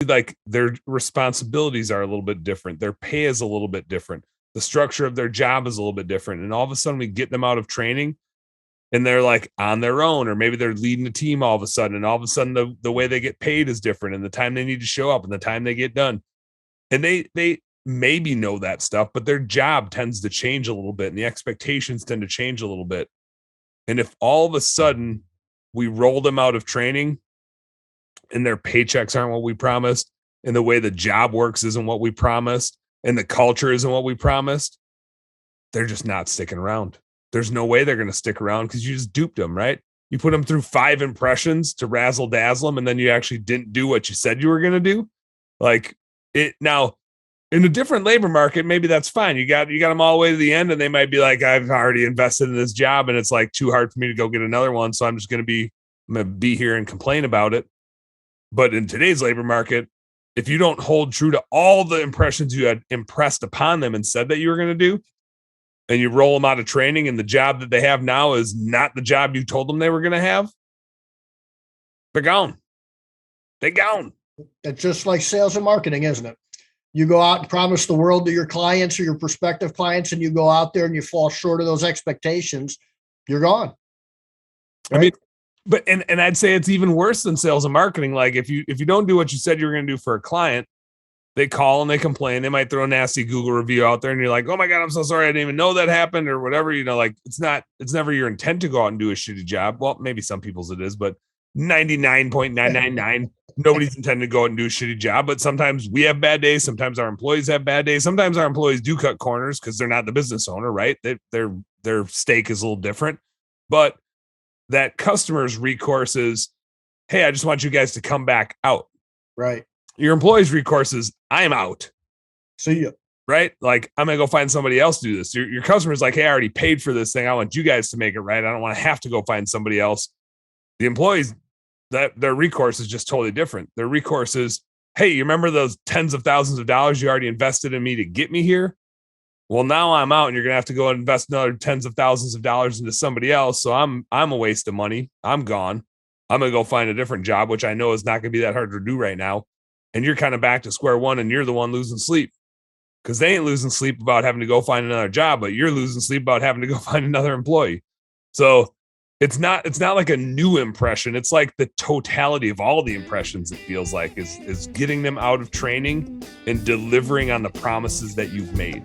like their responsibilities are a little bit different. Their pay is a little bit different. The structure of their job is a little bit different. And all of a sudden we get them out of training and they're like on their own, or maybe they're leading a team all of a sudden. And all of a sudden the way they get paid is different, and the time they need to show up and the time they get done. And they maybe know that stuff, but their job tends to change a little bit and the expectations tend to change a little bit. And if all of a sudden we roll them out of training and their paychecks aren't what we promised, and the way the job works isn't what we promised, and the culture isn't what we promised, they're just not sticking around. There's no way they're going to stick around because you just duped them, right? You put them through 5 impressions to razzle dazzle them, and then you actually didn't do what you said you were going to do. Like it now in a different labor market, maybe that's fine. You got them all the way to the end, and they might be like, I've already invested in this job and it's like too hard for me to go get another one. So I'm going to be here and complain about it. But in today's labor market, if you don't hold true to all the impressions you had impressed upon them and said that you were going to do, and you roll them out of training and the job that they have now is not the job you told them they were going to have, they're gone. They're gone. It's just like sales and marketing, isn't it? You go out and promise the world to your clients or your prospective clients, and you go out there and you fall short of those expectations, you're gone. Right? I mean, but and I'd say it's even worse than sales and marketing. Like if you don't do what you said you were going to do for a client, they call and they complain. They might throw a nasty Google review out there, and you're like, "Oh my God, I'm so sorry. I didn't even know that happened," or whatever. You know, like it's never your intent to go out and do a shitty job. Well, maybe some people's it is, but 99.999 nobody's intended to go out and do a shitty job. But sometimes we have bad days. Sometimes our employees have bad days. Sometimes our employees do cut corners because they're not the business owner, right? Their stake is a little different. But that customer's recourse is, hey, I just want you guys to come back out. Right. Your employee's recourse is, I'm out. See ya. Right? Like, I'm going to go find somebody else to do this. Your customer's like, hey, I already paid for this thing. I want you guys to make it right. I don't want to have to go find somebody else. The employees, that their recourse is just totally different. Their recourse is, hey, you remember those tens of thousands of dollars you already invested in me to get me here? Well, now I'm out and you're going to have to go and invest another tens of thousands of dollars into somebody else. So I'm a waste of money. I'm gone. I'm going to go find a different job, which I know is not going to be that hard to do right now. And you're kind of back to square one, and you're the one losing sleep because they ain't losing sleep about having to go find another job, but you're losing sleep about having to go find another employee. So it's not like a new impression. It's like the totality of all the impressions, it feels like, is getting them out of training and delivering on the promises that you've made.